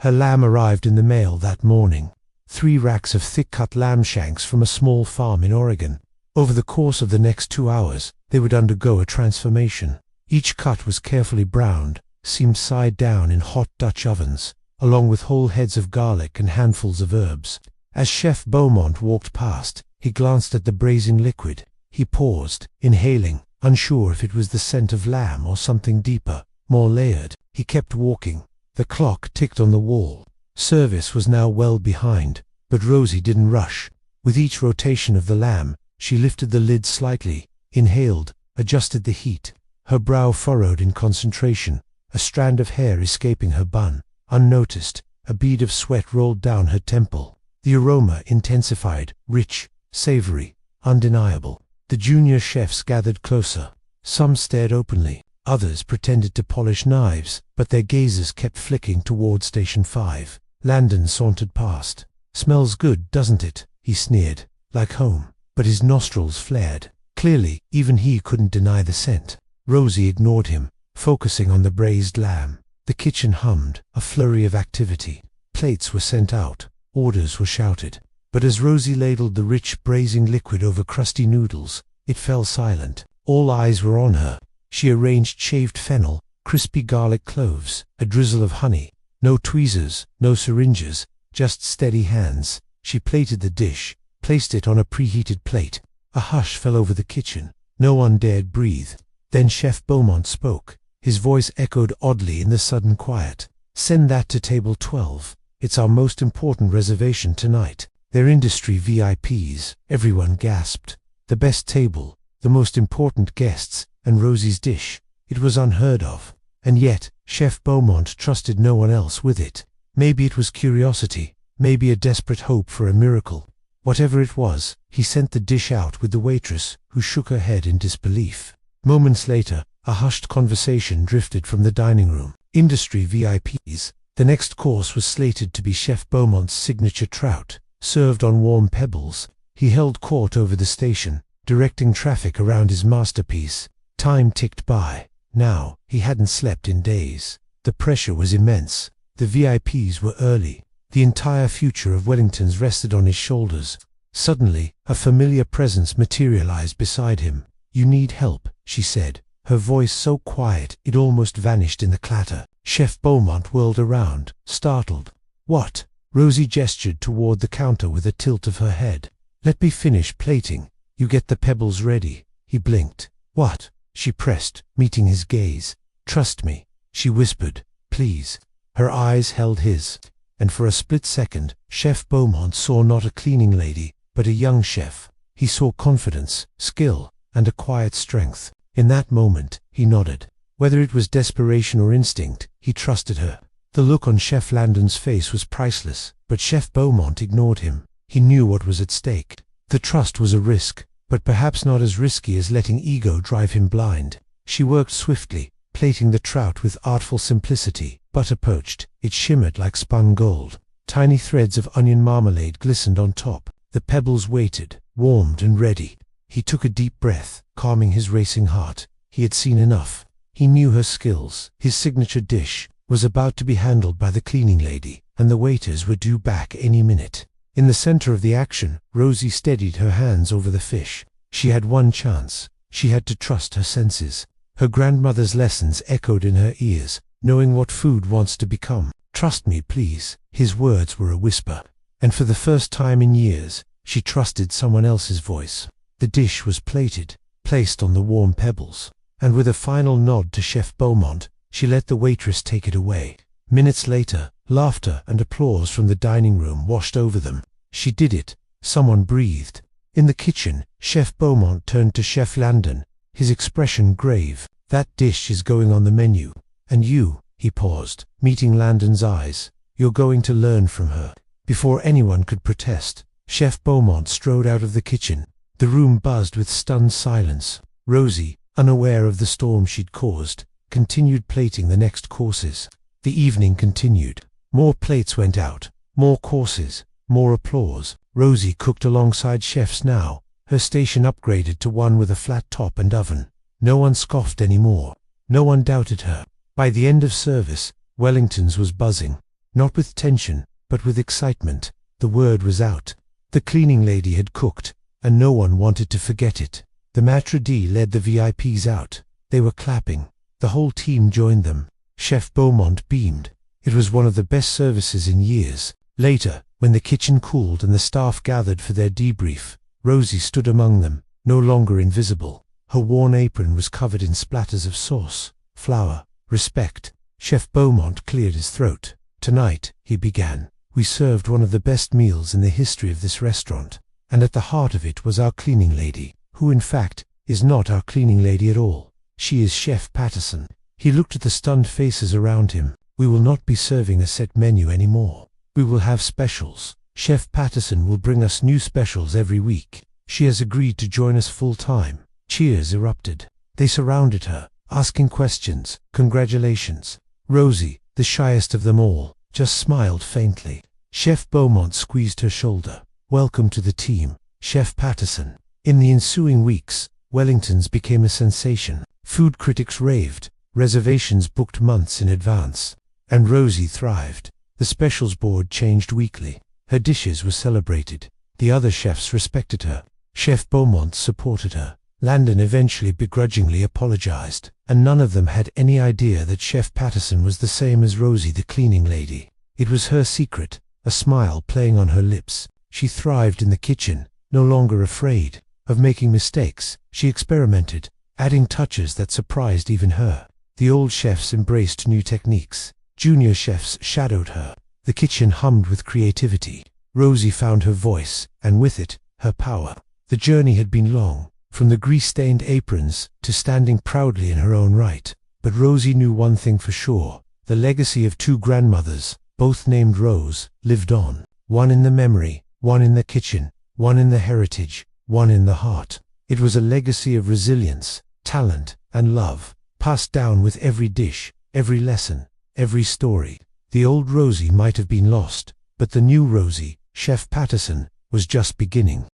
Her lamb arrived in the mail that morning. 3 racks of thick-cut lamb shanks from a small farm in Oregon. Over the course of the next 2 hours, they would undergo a transformation. Each cut was carefully browned, seamed side down in hot Dutch ovens, along with whole heads of garlic and handfuls of herbs. As Chef Beaumont walked past, he glanced at the braising liquid. He paused, inhaling, unsure if it was the scent of lamb or something deeper, more layered. He kept walking. The clock ticked on the wall. Service was now well behind, but Rosie didn't rush. With each rotation of the lamb, she lifted the lid slightly, inhaled, adjusted the heat. Her brow furrowed in concentration, a strand of hair escaping her bun. Unnoticed, a bead of sweat rolled down her temple. The aroma intensified, rich, savory, undeniable. The junior chefs gathered closer. Some stared openly. Others pretended to polish knives, but their gazes kept flicking toward Station 5. Landon sauntered past. "Smells good, doesn't it?" he sneered. "Like home." But his nostrils flared. Clearly, even he couldn't deny the scent. Rosie ignored him, focusing on the braised lamb. The kitchen hummed, a flurry of activity. Plates were sent out. Orders were shouted. But as Rosie ladled the rich braising liquid over crusty noodles, it fell silent. All eyes were on her. She arranged shaved fennel, crispy garlic cloves, a drizzle of honey. No tweezers, no syringes, just steady hands. She plated the dish, placed it on a preheated plate. A hush fell over the kitchen. No one dared breathe. Then Chef Beaumont spoke. His voice echoed oddly in the sudden quiet. "Send that to table 12. It's our most important reservation tonight. They're industry VIPs." Everyone gasped. The best table, the most important guests, and Rosie's dish. It was unheard of. And yet, Chef Beaumont trusted no one else with it. Maybe it was curiosity, maybe a desperate hope for a miracle. Whatever it was, he sent the dish out with the waitress, who shook her head in disbelief. Moments later, a hushed conversation drifted from the dining room. Industry VIPs. The next course was slated to be Chef Beaumont's signature trout, served on warm pebbles. He held court over the station, directing traffic around his masterpiece. Time ticked by. Now, he hadn't slept in days. The pressure was immense. The VIPs were early. The entire future of Wellington's rested on his shoulders. Suddenly, a familiar presence materialized beside him. "You need help," she said, her voice so quiet it almost vanished in the clatter. Chef Beaumont whirled around, startled. "What?" Rosie gestured toward the counter with a tilt of her head. "Let me finish plating. You get the pebbles ready." He blinked. "What?" she pressed, meeting his gaze. "Trust me," she whispered. "Please." Her eyes held his, and for a split second, Chef Beaumont saw not a cleaning lady, but a young chef. He saw confidence, skill, and a quiet strength. In that moment, he nodded. Whether it was desperation or instinct, he trusted her. The look on Chef Landon's face was priceless, but Chef Beaumont ignored him. He knew what was at stake. The trust was a risk, but perhaps not as risky as letting ego drive him blind. She worked swiftly, plating the trout with artful simplicity. Butter poached, it shimmered like spun gold. Tiny threads of onion marmalade glistened on top. The pebbles waited, warmed and ready. He took a deep breath, calming his racing heart. He had seen enough. He knew her skills. His signature dish was about to be handled by the cleaning lady, and the waiters were due back any minute. In the center of the action, Rosie steadied her hands over the fish. She had one chance. She had to trust her senses. Her grandmother's lessons echoed in her ears, knowing what food wants to become. "Trust me, please." His words were a whisper. And for the first time in years, she trusted someone else's voice. The dish was plated, placed on the warm pebbles, and with a final nod to Chef Beaumont, she let the waitress take it away. Minutes later, laughter and applause from the dining room washed over them. She did it. Someone breathed. In the kitchen, Chef Beaumont turned to Chef Landon, his expression grave. "That dish is going on the menu. And you," he paused, meeting Landon's eyes, "you're going to learn from her." Before anyone could protest, Chef Beaumont strode out of the kitchen. The room buzzed with stunned silence. Rosie, unaware of the storm she'd caused, continued plating the next courses. The evening continued. More plates went out, more courses, more applause. Rosie cooked alongside chefs now, her station upgraded to one with a flat top and oven. No one scoffed anymore. No one doubted her. By the end of service, Wellington's was buzzing. not with tension, but with excitement. The word was out. The cleaning lady had cooked, and no one wanted to forget it. The maitre d' led the VIPs out. They were clapping. The whole team joined them. Chef Beaumont beamed. It was one of the best services in years. Later, when the kitchen cooled and the staff gathered for their debrief, Rosie stood among them, no longer invisible. Her worn apron was covered in splatters of sauce, flour, respect. Chef Beaumont cleared his throat. "Tonight," he began, "we served one of the best meals in the history of this restaurant, and at the heart of it was our cleaning lady, who in fact is not our cleaning lady at all. She is Chef Patterson." He looked at the stunned faces around him. "We will not be serving a set menu anymore. We will have specials. Chef Patterson will bring us new specials every week. She has agreed to join us full-time." Cheers erupted. They surrounded her, asking questions, congratulations. Rosie, the shyest of them all, just smiled faintly. Chef Beaumont squeezed her shoulder. "Welcome to the team, Chef Patterson." In the ensuing weeks, Wellington's became a sensation. Food critics raved, reservations booked months in advance, and Rosie thrived. The specials board changed weekly. Her dishes were celebrated. The other chefs respected her. Chef Beaumont supported her. Landon eventually begrudgingly apologized, and none of them had any idea that Chef Patterson was the same as Rosie the cleaning lady. It was her secret, a smile playing on her lips. She thrived in the kitchen, no longer afraid of making mistakes. She experimented, adding touches that surprised even her. The old chefs embraced new techniques. Junior chefs shadowed her. The kitchen hummed with creativity. Rosie found her voice, and with it, her power. The journey had been long, from the grease-stained aprons to standing proudly in her own right. But Rosie knew one thing for sure. The legacy of two grandmothers, both named Rose, lived on. One in the memory, one in the kitchen, one in the heritage, one in the heart. It was a legacy of resilience, talent, and love, passed down with every dish, every lesson, every story. The old Rosie might have been lost, but the new Rosie, Chef Patterson, was just beginning.